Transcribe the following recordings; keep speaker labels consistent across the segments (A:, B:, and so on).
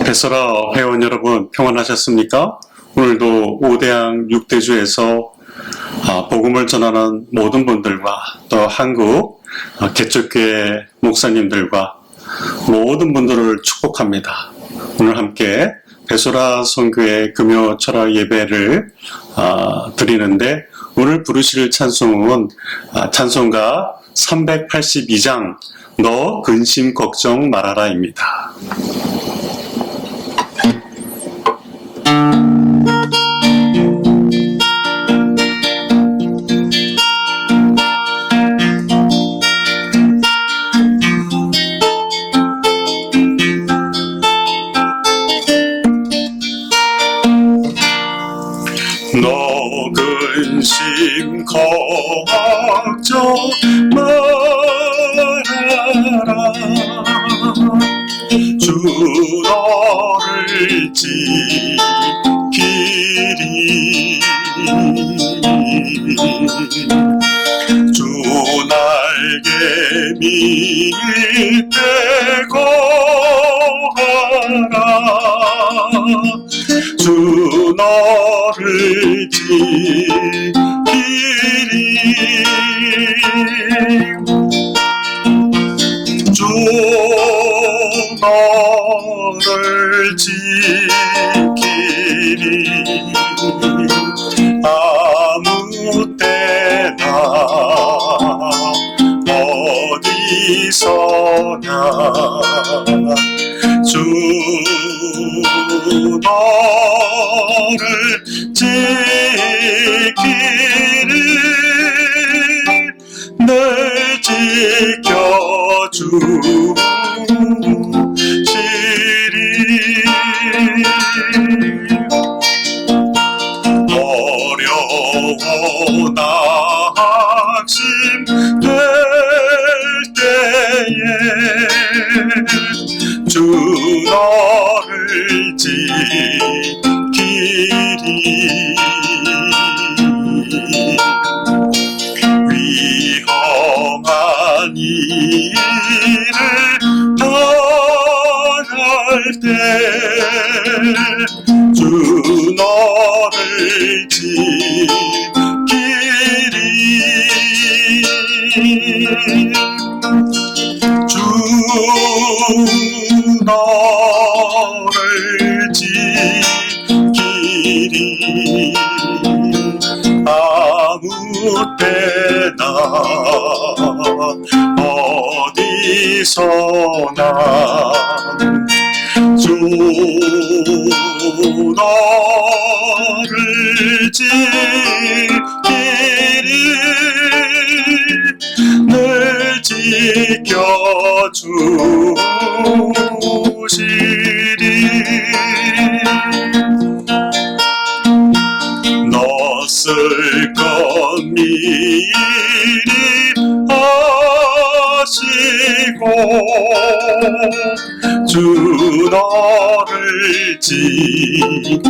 A: 베서라 회원 여러분 평안하셨습니까? 오늘도 5대양 6대주에서 복음을 전하는 모든 분들과 또 한국 개척교회 목사님들과 모든 분들을 축복합니다. 오늘 함께 베서라 선교회 금요 철학 예배를 드리는데 오늘 부르실 찬송은 찬송가 382장 너 근심 걱정 말아라입니다. 너 근심 걱정 말아라 주 너를 지키리 주 날개 밑에 거하라 주 너를 지키리 주 너를 지키리 아무 때나 어디서나 주 너를 지키리 늘 지켜주시리 어려워 낙심될 때에 주 너를 지키리 위험한 일을 당할 때 주 너를 지키리 주 너를 지키리 아무 때나 어디서나 주 너를 지키리 늘 지켜주시리 넛을 것 미리 하시고 주 너를 지키리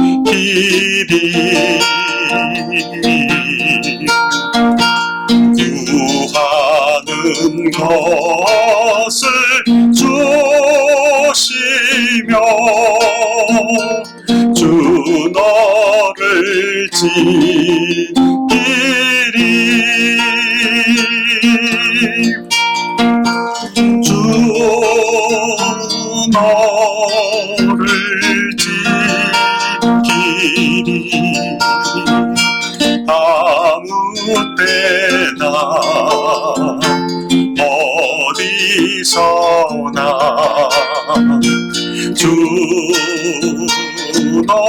A: 구하는 것을 주시며 주 너를 지키리 주 너를 지키리 아무 때나 어디서나 주 너를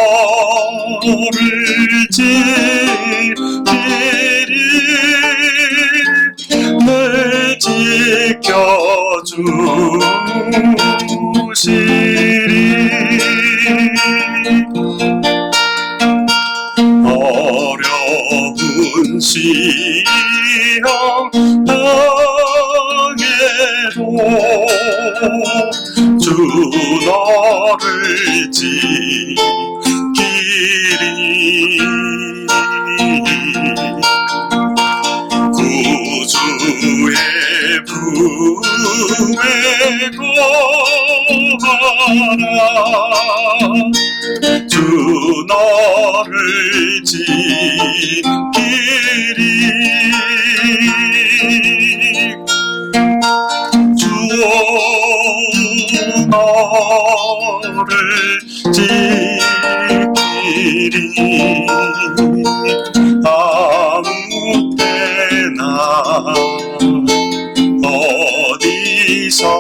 A: 지키리 늘 지켜주시리 어려운 시험 당해도 주 너를 지키리 구주의 품에 거하라 주 너를 지키리 주 너를 지키리 아무 때나 어디서나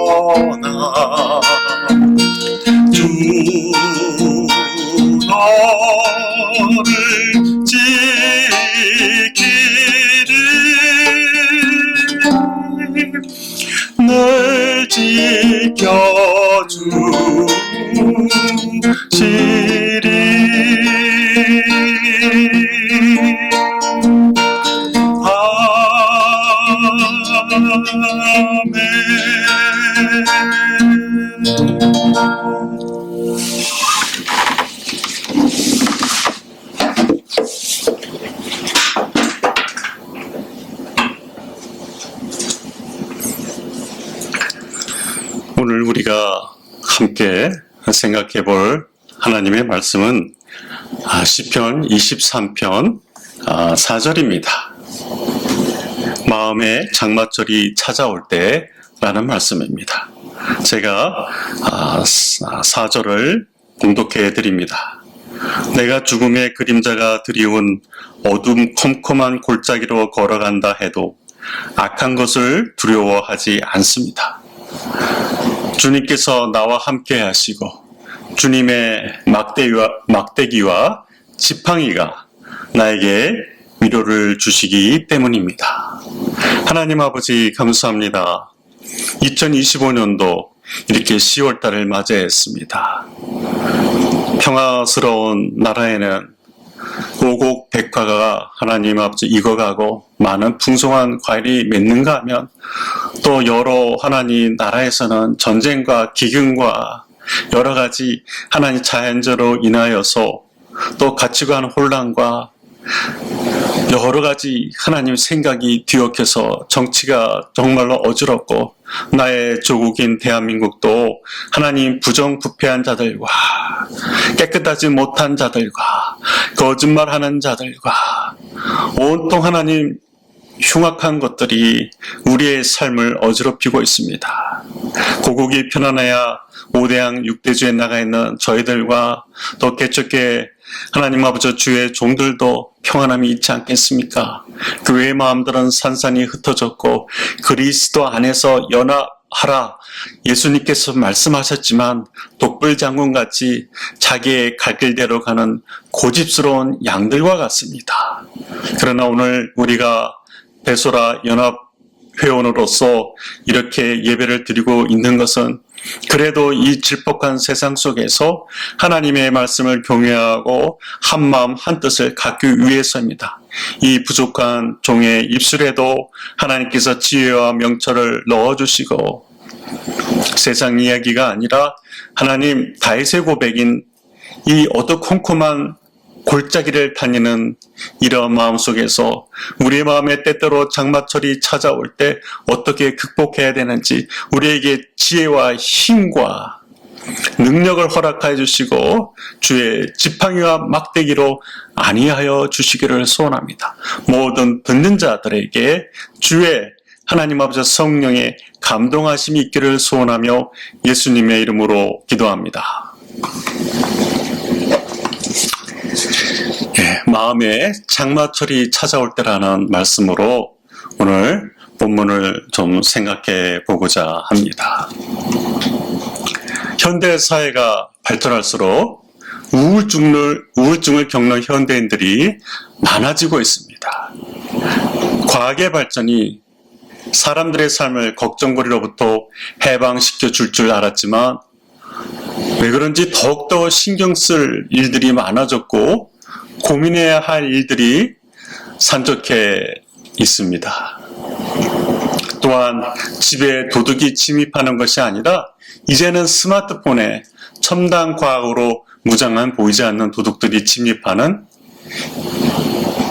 A: 주 너를 지키리 널 지켜주시리
B: 오늘 우리가 함께 생각해 볼 하나님의 말씀은 시편 23편 4절입니다. 마음에 장마철이 찾아올 때 라는 말씀입니다. 제가 4절을 봉독해 드립니다. 내가 죽음의 그림자가 드리운 어둠 컴컴한 골짜기로 걸어간다 해도 악한 것을 두려워하지 않습니다. 주님께서 나와 함께 하시고 주님의 막대기와 지팡이가 나에게 위로를 주시기 때문입니다. 하나님 아버지 감사합니다. 2025년도 이렇게 10월달을 맞이했습니다. 평화스러운 나라에는 오곡 백화가 하나님 아버지 익어가고 많은 풍성한 과일이 맺는가 하면 또 여러 하나님 나라에서는 전쟁과 기근과 여러 가지 하나님 자연재로 인하여서 또 가치관 혼란과 여러 가지 하나님 생각이 뒤엉켜서 정치가 정말로 어지럽고 나의 조국인 대한민국도 하나님 부정부패한 자들과 깨끗하지 못한 자들과 거짓말하는 자들과 온통 하나님 흉악한 것들이 우리의 삶을 어지럽히고 있습니다. 고국이 편안해야 5대양 6대주에 나가 있는 저희들과 또 개척계 하나님 아버지 주의 종들도 평안함이 있지 않겠습니까? 교회의 마음들은 산산이 흩어졌고 그리스도 안에서 연합하라 예수님께서 말씀하셨지만 독불장군같이 자기의 갈 길대로 가는 고집스러운 양들과 같습니다. 그러나 오늘 우리가 배소라 연합 회원으로서 이렇게 예배를 드리고 있는 것은 그래도 이 질퍽한 세상 속에서 하나님의 말씀을 경외하고 한마음 한뜻을 갖기 위해서입니다. 이 부족한 종의 입술에도 하나님께서 지혜와 명철을 넣어주시고 세상 이야기가 아니라 하나님 다윗의 고백인 이 어두컴컴한 골짜기를 다니는 이러한 마음 속에서 우리의 마음에 때때로 장마철이 찾아올 때 어떻게 극복해야 되는지 우리에게 지혜와 힘과 능력을 허락하여 주시고 주의 지팡이와 막대기로 안위하여 주시기를 소원합니다. 모든 듣는 자들에게 주의 하나님 아버지 성령의 감동하심이 있기를 소원하며 예수님의 이름으로 기도합니다. 마음에 장마철이 찾아올 때라는 말씀으로 오늘 본문을 좀 생각해 보고자 합니다. 현대 사회가 발전할수록 우울증을 겪는 현대인들이 많아지고 있습니다. 과학의 발전이 사람들의 삶을 걱정거리로부터 해방시켜 줄 알았지만 왜 그런지 더욱더 신경 쓸 일들이 많아졌고 고민해야 할 일들이 산적해 있습니다. 또한 집에 도둑이 침입하는 것이 아니라 이제는 스마트폰에 첨단 과학으로 무장한 보이지 않는 도둑들이 침입하는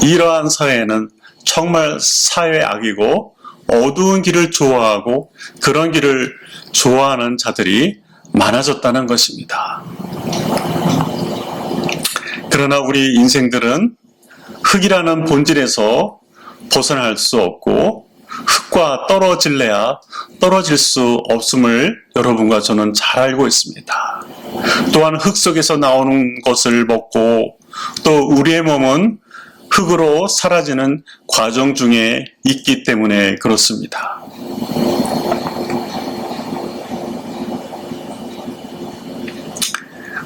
B: 이러한 사회에는 정말 사회 악이고 어두운 길을 좋아하고 그런 길을 좋아하는 자들이 많아졌다는 것입니다. 그러나 우리 인생들은 흙이라는 본질에서 벗어날 수 없고 흙과 떨어질래야 떨어질 수 없음을 여러분과 저는 잘 알고 있습니다. 또한 흙 속에서 나오는 것을 먹고 또 우리의 몸은 흙으로 사라지는 과정 중에 있기 때문에 그렇습니다.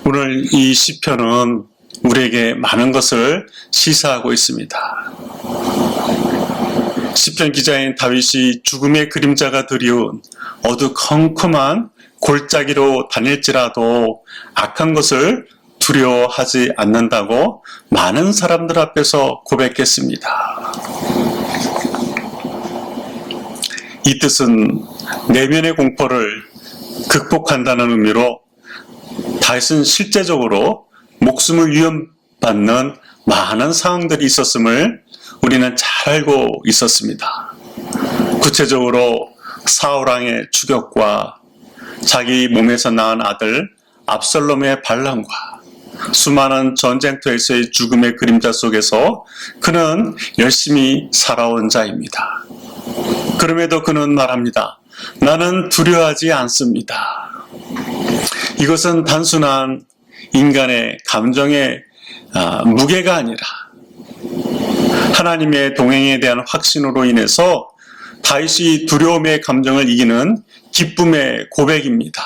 B: 오늘 이 시편은 우리에게 많은 것을 시사하고 있습니다. 시편 기자인 다윗이 죽음의 그림자가 드리운 어두컴컴한 골짜기로 다닐지라도 악한 것을 두려워하지 않는다고 많은 사람들 앞에서 고백했습니다. 이 뜻은 내면의 공포를 극복한다는 의미로 다윗은 실제적으로 목숨을 위협받는 많은 상황들이 있었음을 우리는 잘 알고 있었습니다. 구체적으로 사울왕의 추격과 자기 몸에서 낳은 아들 압살롬의 반란과 수많은 전쟁터에서의 죽음의 그림자 속에서 그는 열심히 살아온 자입니다. 그럼에도 그는 말합니다. 나는 두려워하지 않습니다. 이것은 단순한 인간의 감정의 무게가 아니라 하나님의 동행에 대한 확신으로 인해서 다윗이 두려움의 감정을 이기는 기쁨의 고백입니다.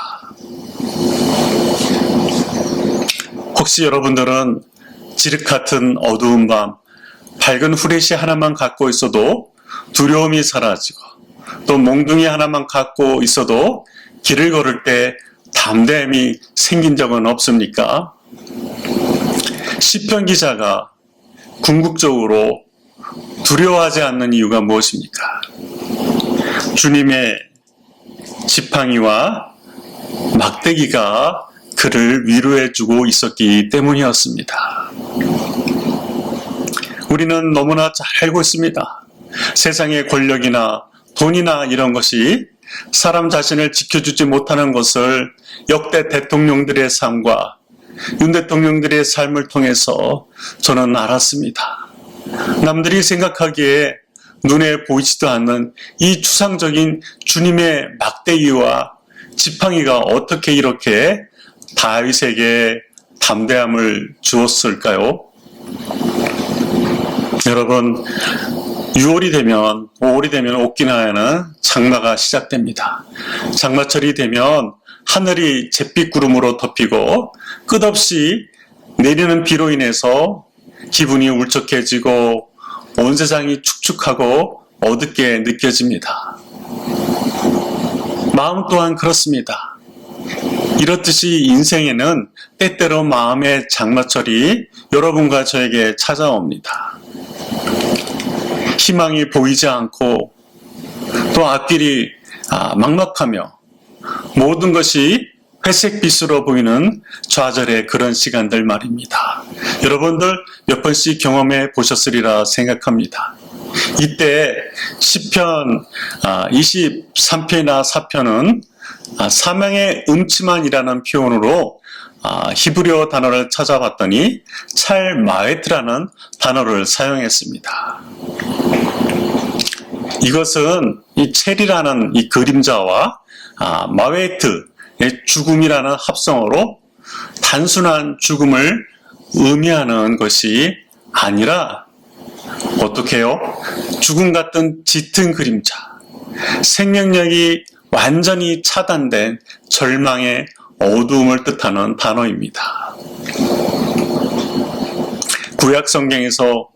B: 혹시 여러분들은 지륵 같은 어두운 밤, 밝은 후레쉬 하나만 갖고 있어도 두려움이 사라지고 또 몽둥이 하나만 갖고 있어도 길을 걸을 때 담대함이 생긴 적은 없습니까? 시편 기자가 궁극적으로 두려워하지 않는 이유가 무엇입니까? 주님의 지팡이와 막대기가 그를 위로해주고 있었기 때문이었습니다. 우리는 너무나 잘 알고 있습니다. 세상의 권력이나 돈이나 이런 것이 사람 자신을 지켜주지 못하는 것을 역대 대통령들의 삶과 윤 대통령들의 삶을 통해서 저는 알았습니다. 남들이 생각하기에 눈에 보이지도 않는 이 추상적인 주님의 막대기와 지팡이가 어떻게 이렇게 다윗에게 담대함을 주었을까요? 여러분, 6월이 되면, 5월이 되면 오키나와에는 장마가 시작됩니다. 장마철이 되면 하늘이 잿빛 구름으로 덮이고 끝없이 내리는 비로 인해서 기분이 울적해지고 온 세상이 축축하고 어둡게 느껴집니다. 마음 또한 그렇습니다. 이렇듯이 인생에는 때때로 마음의 장마철이 여러분과 저에게 찾아옵니다. 희망이 보이지 않고 또 앞길이 막막하며 모든 것이 회색빛으로 보이는 좌절의 그런 시간들 말입니다. 여러분들 몇 번씩 경험해 보셨으리라 생각합니다. 이때 시편 23편이나 4편은 사망의 음침한이라는 표현으로 히브리어 단어를 찾아봤더니 찰마웨트라는 단어를 사용했습니다. 이것은 이 첼이라는 이 그림자와 마웨트의 죽음이라는 합성어로 단순한 죽음을 의미하는 것이 아니라 어떻게 해요? 죽음 같은 짙은 그림자, 생명력이 완전히 차단된 절망의 어두움을 뜻하는 단어입니다. 구약 성경에서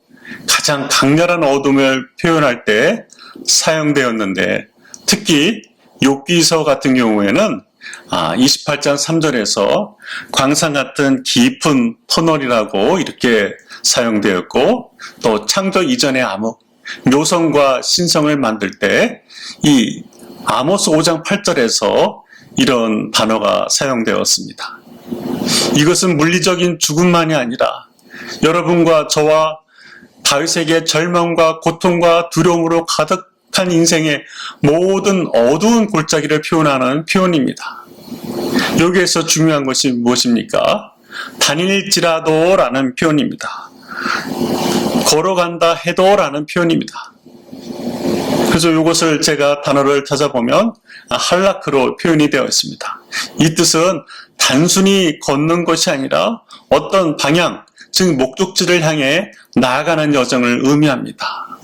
B: 가장 강렬한 어둠을 표현할 때 사용되었는데 특히 욥기서 같은 경우에는 28장 3절에서 광산 같은 깊은 터널이라고 이렇게 사용되었고 또 창조 이전의 암흑, 묘성과 신성을 만들 때 이 아모스 5장 8절에서 이런 단어가 사용되었습니다. 이것은 물리적인 죽음만이 아니라 여러분과 저와 다윗에게 절망과 고통과 두려움으로 가득한 인생의 모든 어두운 골짜기를 표현하는 표현입니다. 여기에서 중요한 것이 무엇입니까? 다닐지라도 라는 표현입니다. 걸어간다 해도 라는 표현입니다. 그래서 이것을 제가 단어를 찾아보면 할라크로 표현이 되어 있습니다. 이 뜻은 단순히 걷는 것이 아니라 어떤 방향, 즉 목적지를 향해 나아가는 여정을 의미합니다.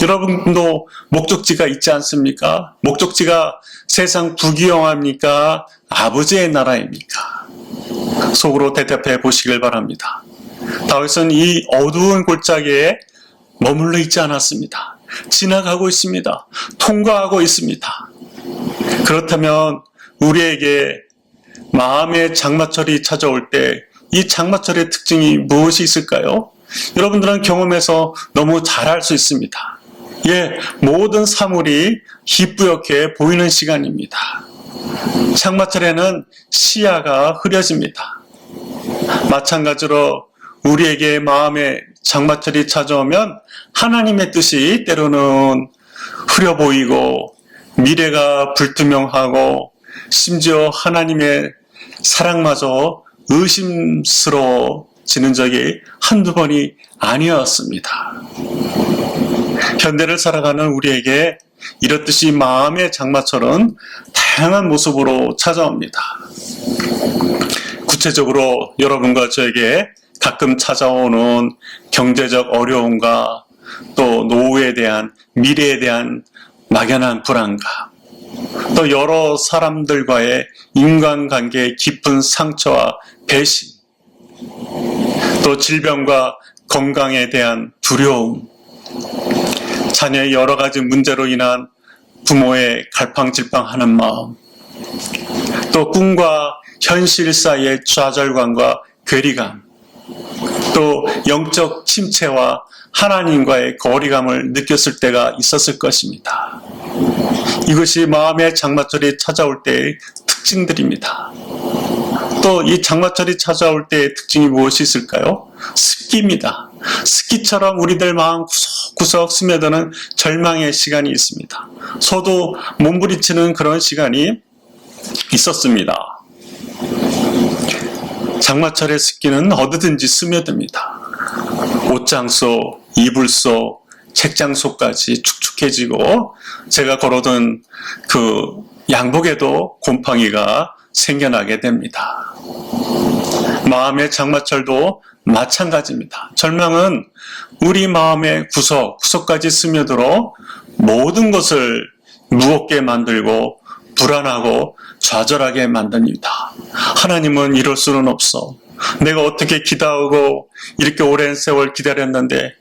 B: 여러분도 목적지가 있지 않습니까? 목적지가 세상 부귀영화입니까? 아버지의 나라입니까? 속으로 대답해 보시길 바랍니다. 다윗은 이 어두운 골짜기에 머물러 있지 않았습니다. 지나가고 있습니다. 통과하고 있습니다. 그렇다면 우리에게 마음의 장마철이 찾아올 때 이 장마철의 특징이 무엇이 있을까요? 여러분들은 경험해서 너무 잘 알 수 있습니다. 모든 사물이 희뿌옇게 보이는 시간입니다. 장마철에는 시야가 흐려집니다. 마찬가지로 우리에게 마음의 장마철이 찾아오면 하나님의 뜻이 때로는 흐려 보이고 미래가 불투명하고 심지어 하나님의 사랑마저 의심스러워지는 적이 한두 번이 아니었습니다. 현대를 살아가는 우리에게 이렇듯이 마음의 장마철은 다양한 모습으로 찾아옵니다. 구체적으로 여러분과 저에게 가끔 찾아오는 경제적 어려움과 또 노후에 대한 미래에 대한 막연한 불안감, 또 여러 사람들과의 인간관계의 깊은 상처와 배신, 또 질병과 건강에 대한 두려움, 자녀의 여러 가지 문제로 인한 부모의 갈팡질팡하는 마음, 또 꿈과 현실 사이의 좌절감과 괴리감, 또 영적 침체와 하나님과의 거리감을 느꼈을 때가 있었을 것입니다. 이것이 마음의 장마철이 찾아올 때의 특징들입니다. 또 이 장마철이 찾아올 때의 특징이 무엇이 있을까요? 습기입니다. 습기처럼 우리들 마음 구석구석 스며드는 절망의 시간이 있습니다. 저도 몸부리치는 그런 시간이 있었습니다. 장마철의 습기는 어디든지 스며듭니다. 옷장 속, 이불 속, 책장 속까지 축축해지고 제가 걸어둔 그 양복에도 곰팡이가 생겨나게 됩니다. 마음의 장마철도 마찬가지입니다. 절망은 우리 마음의 구석구석까지 스며들어 모든 것을 무겁게 만들고 불안하고 좌절하게 만듭니다. 하나님은 이럴 수는 없어. 내가 어떻게 기다리고 이렇게 오랜 세월 기다렸는데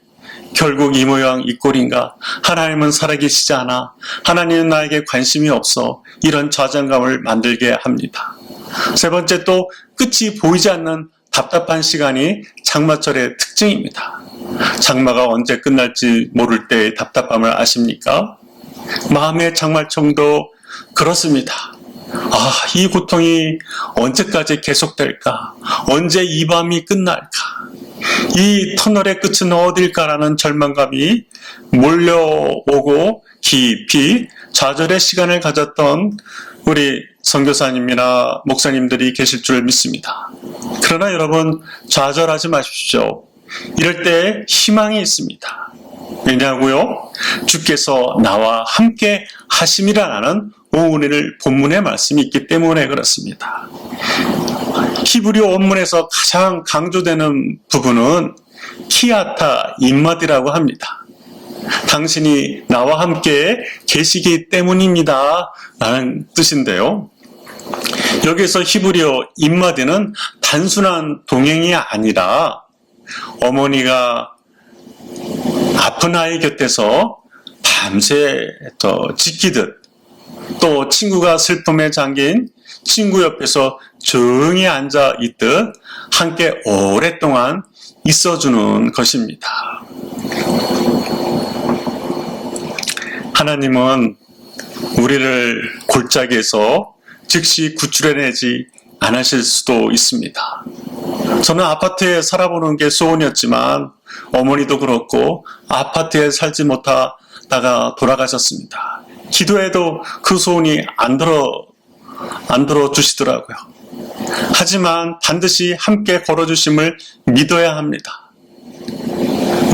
B: 결국 이 모양 이 꼴인가? 하나님은 살아계시지 않아. 하나님은 나에게 관심이 없어. 이런 좌절감을 만들게 합니다. 세 번째, 또 끝이 보이지 않는 답답한 시간이 장마철의 특징입니다. 장마가 언제 끝날지 모를 때의 답답함을 아십니까? 마음의 장마철도 그렇습니다. 이 고통이 언제까지 계속될까? 언제 이 밤이 끝날까? 이 터널의 끝은 어딜까라는 절망감이 몰려오고 깊이 좌절의 시간을 가졌던 우리 선교사님이나 목사님들이 계실 줄 믿습니다. 그러나 여러분, 좌절하지 마십시오. 이럴 때 희망이 있습니다. 왜냐고요? 주께서 나와 함께 하심이라는 오늘 본문의 말씀이 있기 때문에 그렇습니다. 히브리어 원문에서 가장 강조되는 부분은 키아타 임마디라고 합니다. 당신이 나와 함께 계시기 때문입니다 라는 뜻인데요. 여기서 히브리어 임마디는 단순한 동행이 아니라 어머니가 아픈 아이 곁에서 밤새 지키듯, 또 친구가 슬픔에 잠긴 친구 옆에서 조용히 앉아 있듯 함께 오랫동안 있어주는 것입니다. 하나님은 우리를 골짜기에서 즉시 구출해내지 않으실 수도 있습니다. 저는 아파트에 살아보는 게 소원이었지만 어머니도 그렇고 아파트에 살지 못하다가 돌아가셨습니다. 기도해도 그 소원이 안 들어주시더라고요. 하지만 반드시 함께 걸어주심을 믿어야 합니다.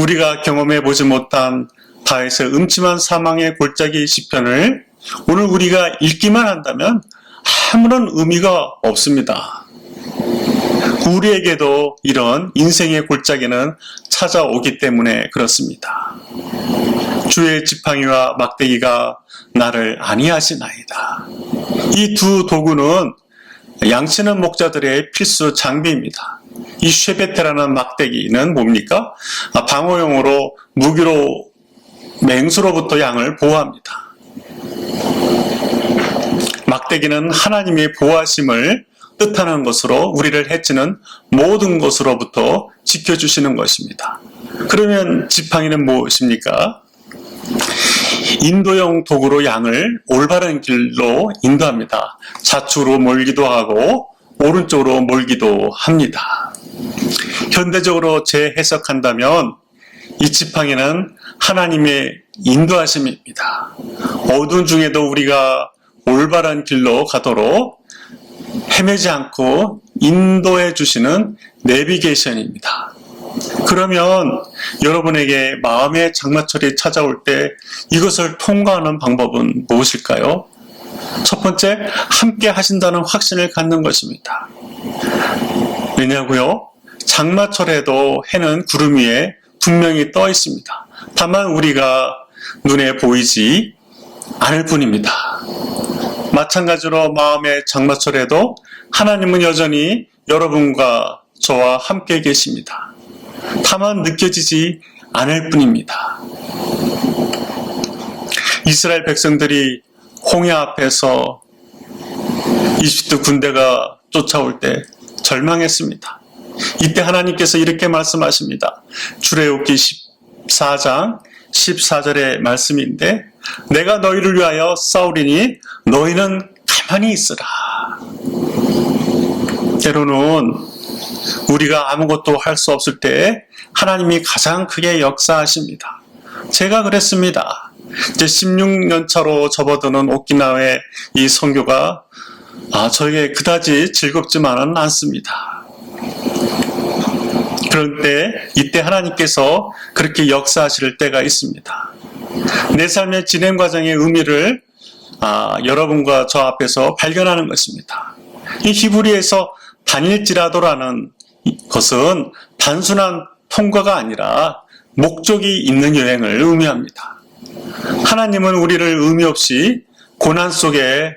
B: 우리가 경험해 보지 못한 다윗의 음침한 사망의 골짜기 시편을 오늘 우리가 읽기만 한다면 아무런 의미가 없습니다. 우리에게도 이런 인생의 골짜기는 찾아오기 때문에 그렇습니다. 주의 지팡이와 막대기가 나를 안위하시나이다. 이 두 도구는 양치는 목자들의 필수 장비입니다. 이 쉐베테라는 막대기는 뭡니까? 방어용으로 무기로 맹수로부터 양을 보호합니다. 막대기는 하나님의 보호하심을 뜻하는 것으로 우리를 해치는 모든 것으로부터 지켜주시는 것입니다. 그러면 지팡이는 무엇입니까? 인도용 도구로 양을 올바른 길로 인도합니다. 좌측으로 몰기도 하고 오른쪽으로 몰기도 합니다. 현대적으로 재해석한다면 이 지팡이는 하나님의 인도하심입니다. 어두운 중에도 우리가 올바른 길로 가도록 헤매지 않고 인도해 주시는 내비게이션입니다. 그러면 여러분에게 마음의 장마철이 찾아올 때 이것을 통과하는 방법은 무엇일까요? 첫 번째, 함께 하신다는 확신을 갖는 것입니다. 왜냐고요? 장마철에도 해는 구름 위에 분명히 떠 있습니다. 다만 우리가 눈에 보이지 않을 뿐입니다. 마찬가지로 마음의 장마철에도 하나님은 여전히 여러분과 저와 함께 계십니다. 다만 느껴지지 않을 뿐입니다. 이스라엘 백성들이 홍해 앞에서 이집트 군대가 쫓아올 때 절망했습니다. 이때 하나님께서 이렇게 말씀하십니다. 출애굽기 14장 14절의 말씀인데 내가 너희를 위하여 싸우리니 너희는 가만히 있으라. 때로는 우리가 아무것도 할 수 없을 때 하나님이 가장 크게 역사하십니다. 제가 그랬습니다. 이제 16년 차로 접어드는 오키나와의 이 선교가 저에게 그다지 즐겁지만은 않습니다. 그런데 이때 하나님께서 그렇게 역사하실 때가 있습니다. 내 삶의 진행 과정의 의미를 여러분과 저 앞에서 발견하는 것입니다. 이 히브리에서 다닐지라도라는 것은 단순한 통과가 아니라 목적이 있는 여행을 의미합니다. 하나님은 우리를 의미 없이 고난 속에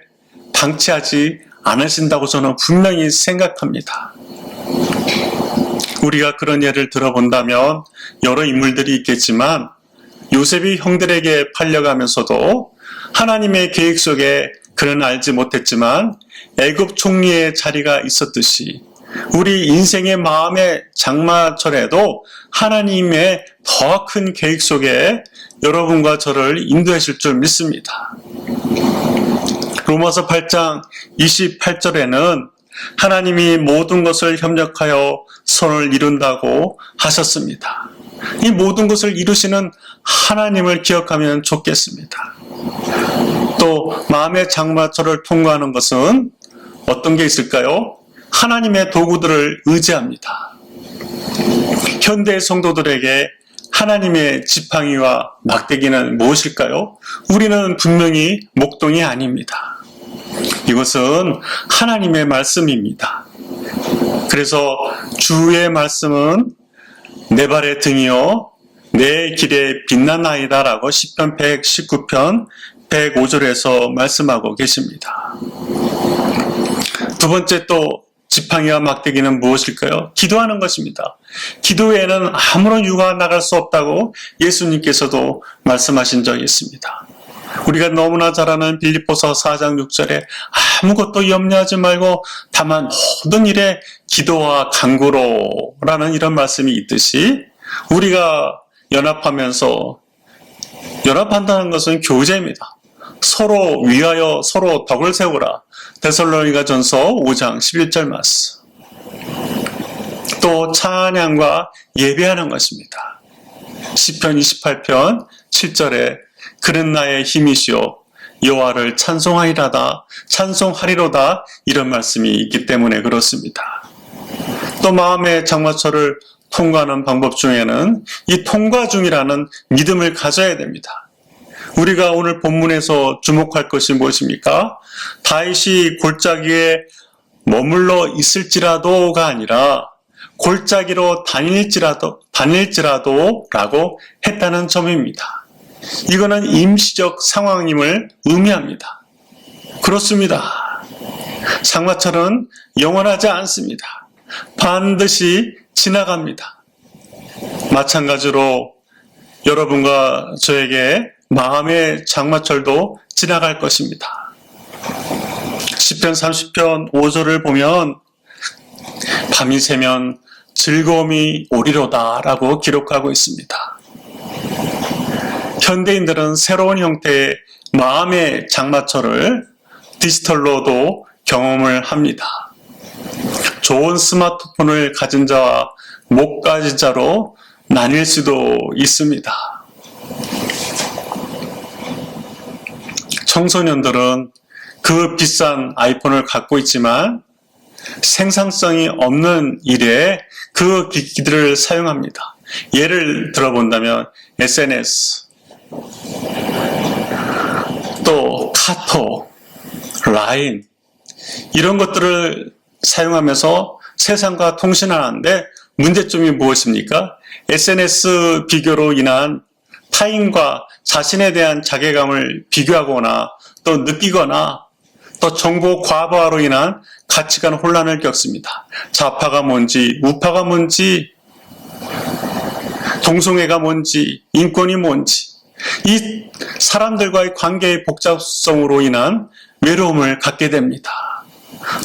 B: 방치하지 않으신다고 저는 분명히 생각합니다. 우리가 그런 예를 들어본다면 여러 인물들이 있겠지만 요셉이 형들에게 팔려가면서도 하나님의 계획 속에 그는 알지 못했지만 애굽 총리의 자리가 있었듯이 우리 인생의 마음의 장마철에도 하나님의 더 큰 계획 속에 여러분과 저를 인도하실 줄 믿습니다. 로마서 8장 28절에는 하나님이 모든 것을 협력하여 선을 이룬다고 하셨습니다. 이 모든 것을 이루시는 하나님을 기억하면 좋겠습니다. 또 마음의 장마철을 통과하는 것은 어떤 게 있을까요? 하나님의 도구들을 의지합니다. 현대 성도들에게 하나님의 지팡이와 막대기는 무엇일까요? 우리는 분명히 목동이 아닙니다. 이것은 하나님의 말씀입니다. 그래서 주의 말씀은 내 발의 등이요 내 길에 빛나나이다 라고 시편 119편 105절에서 말씀하고 계십니다. 두 번째 또 지팡이와 막대기는 무엇일까요? 기도하는 것입니다. 기도에는 아무런 유가 나갈 수 없다고 예수님께서도 말씀하신 적이 있습니다. 우리가 너무나 잘 아는 빌립보서 4장 6절에 아무것도 염려하지 말고 다만 모든 일에 기도와 간구로라는 이런 말씀이 있듯이 우리가 연합하면서 연합한다는 것은 교제입니다. 서로 위하여 서로 덕을 세우라. 데살로니가전서 5장 11절 말씀. 또 찬양과 예배하는 것입니다. 시편 28편 7절에 그는 나의 힘이시오 여호와를 찬송하리로다 이런 말씀이 있기 때문에 그렇습니다. 또 마음의 장마철을 통과하는 방법 중에는 이 통과 중이라는 믿음을 가져야 됩니다. 우리가 오늘 본문에서 주목할 것이 무엇입니까? 다윗이 골짜기에 머물러 있을지라도가 아니라 골짜기로 다닐지라도라고 했다는 점입니다. 이거는 임시적 상황임을 의미합니다. 그렇습니다. 장마철은 영원하지 않습니다. 반드시 지나갑니다. 마찬가지로 여러분과 저에게 마음의 장마철도 지나갈 것입니다. 시편 30편 5절을 보면 밤이 새면 즐거움이 오리로다 라고 기록하고 있습니다. 현대인들은 새로운 형태의 마음의 장마철을 디지털로도 경험을 합니다. 좋은 스마트폰을 가진 자와 못 가진 자로 나뉠 수도 있습니다. 청소년들은 그 비싼 아이폰을 갖고 있지만 생산성이 없는 일에 그 기기들을 사용합니다. 예를 들어본다면 SNS, 또 카톡, 라인 이런 것들을 사용하면서 세상과 통신하는데 문제점이 무엇입니까? SNS 비교로 인한 타인과 자신에 대한 자괴감을 비교하거나 또 느끼거나 또 정보 과부하로 인한 가치관 혼란을 겪습니다. 좌파가 뭔지, 우파가 뭔지, 동성애가 뭔지, 인권이 뭔지, 이 사람들과의 관계의 복잡성으로 인한 외로움을 갖게 됩니다.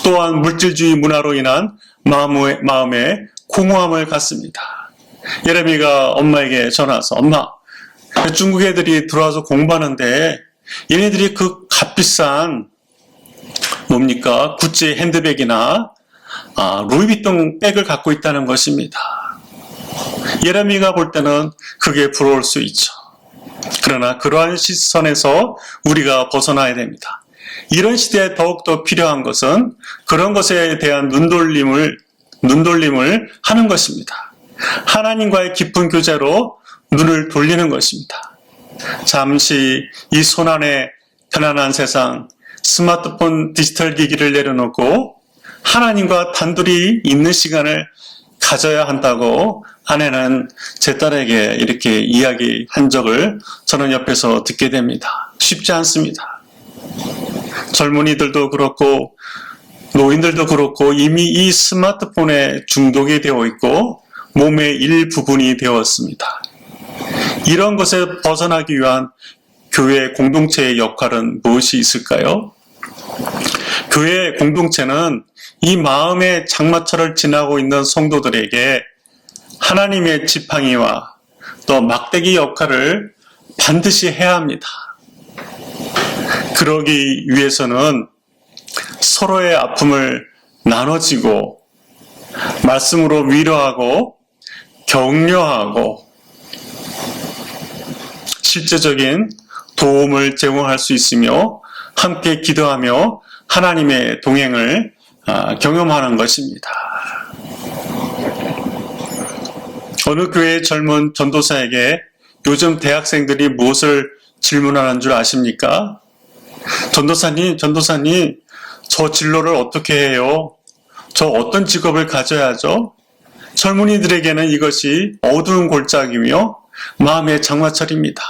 B: 또한 물질주의 문화로 인한 마음의 공허함을 갖습니다. 예레미가 엄마에게 전화해서 엄마, 중국 애들이 들어와서 공부하는데 얘네들이 그 값비싼 뭡니까? 구찌 핸드백이나 루이비통 백을 갖고 있다는 것입니다. 예레미가 볼 때는 그게 부러울 수 있죠. 그러나 그러한 시선에서 우리가 벗어나야 됩니다. 이런 시대에 더욱더 필요한 것은 그런 것에 대한 눈돌림을 하는 것입니다. 하나님과의 깊은 교제로 눈을 돌리는 것입니다. 잠시 이 손안에 편안한 세상, 스마트폰 디지털 기기를 내려놓고 하나님과 단둘이 있는 시간을 가져야 한다고 아내는 제 딸에게 이렇게 이야기한 적을 저는 옆에서 듣게 됩니다. 쉽지 않습니다. 젊은이들도 그렇고 노인들도 그렇고 이미 이 스마트폰에 중독이 되어 있고 몸의 일부분이 되었습니다. 이런 것에 벗어나기 위한 교회 공동체의 역할은 무엇이 있을까요? 교회 공동체는 이 마음의 장마철을 지나고 있는 성도들에게 하나님의 지팡이와 또 막대기 역할을 반드시 해야 합니다. 그러기 위해서는 서로의 아픔을 나눠지고 말씀으로 위로하고 격려하고 실제적인 도움을 제공할 수 있으며 함께 기도하며 하나님의 동행을 경험하는 것입니다. 어느 교회의 젊은 전도사에게 요즘 대학생들이 무엇을 질문하는 줄 아십니까? 전도사님, 저 진로를 어떻게 해요? 저 어떤 직업을 가져야죠? 젊은이들에게는 이것이 어두운 골짜기며 마음의 장마철입니다.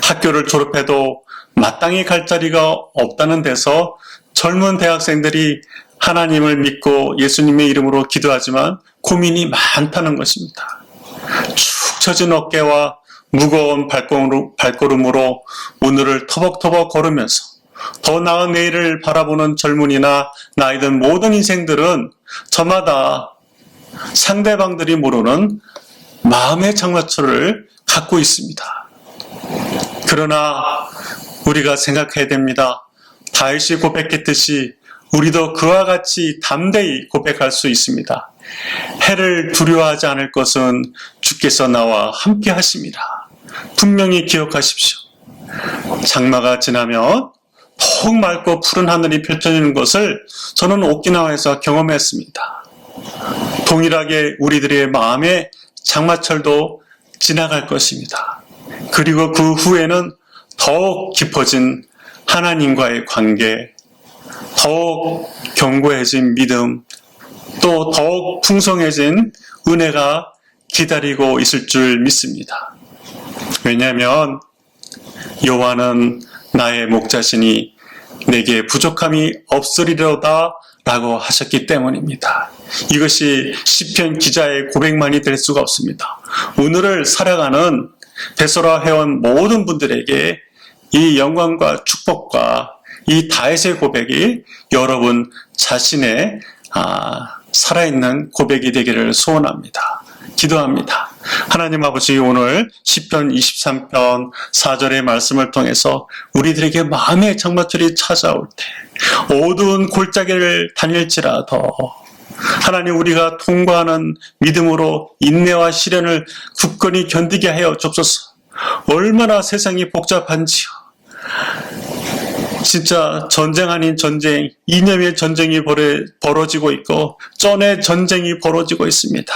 B: 학교를 졸업해도 마땅히 갈 자리가 없다는 데서 젊은 대학생들이 하나님을 믿고 예수님의 이름으로 기도하지만 고민이 많다는 것입니다. 축 처진 어깨와 무거운 발걸음으로 오늘을 터벅터벅 걸으면서 더 나은 내일을 바라보는 젊은이나 나이든 모든 인생들은 저마다 상대방들이 모르는 마음의 장마철을 갖고 있습니다. 그러나 우리가 생각해야 됩니다. 다윗이 고백했듯이 우리도 그와 같이 담대히 고백할 수 있습니다. 해를 두려워하지 않을 것은 주께서 나와 함께 하십니다. 분명히 기억하십시오. 장마가 지나면 더욱 맑고 푸른 하늘이 펼쳐지는 것을 저는 오키나와에서 경험했습니다. 동일하게 우리들의 마음의 장마철도 지나갈 것입니다. 그리고 그 후에는 더욱 깊어진 하나님과의 관계, 더욱 견고해진 믿음, 또 더욱 풍성해진 은혜가 기다리고 있을 줄 믿습니다. 왜냐하면 여호와는 나의 목자시니 내게 부족함이 없으리로다 라고 하셨기 때문입니다. 이것이 시편 기자의 고백만이 될 수가 없습니다. 오늘을 살아가는 베소라 회원 모든 분들에게 이 영광과 축복과 이 다윗의 고백이 여러분 자신의 살아있는 고백이 되기를 소원합니다. 기도합니다. 하나님 아버지, 오늘 시편 23편 4절의 말씀을 통해서 우리들에게 마음의 장마철이 찾아올 때 어두운 골짜기를 다닐지라도 하나님, 우리가 통과하는 믿음으로 인내와 시련을 굳건히 견디게 하여 주옵소서. 얼마나 세상이 복잡한지요. 진짜 전쟁 아닌 전쟁, 이념의 전쟁이 벌어지고 있고 쩐의 전쟁이 벌어지고 있습니다.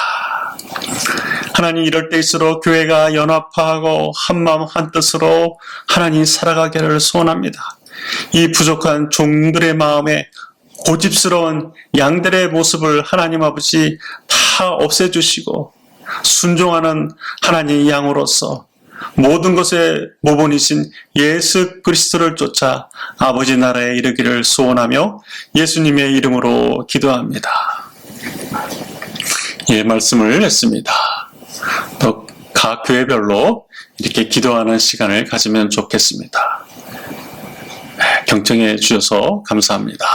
B: 하나님, 이럴 때일수록 교회가 연합하고 한마음 한뜻으로 하나님 살아가기를 소원합니다. 이 부족한 종들의 마음에 고집스러운 양들의 모습을 하나님 아버지 다 없애주시고 순종하는 하나님 양으로서 모든 것의 모본이신 예수 그리스도를 쫓아 아버지 나라에 이르기를 소원하며 예수님의 이름으로 기도합니다. 예, 말씀을 했습니다. 또 각 교회별로 이렇게 기도하는 시간을 가지면 좋겠습니다. 경청해 주셔서 감사합니다.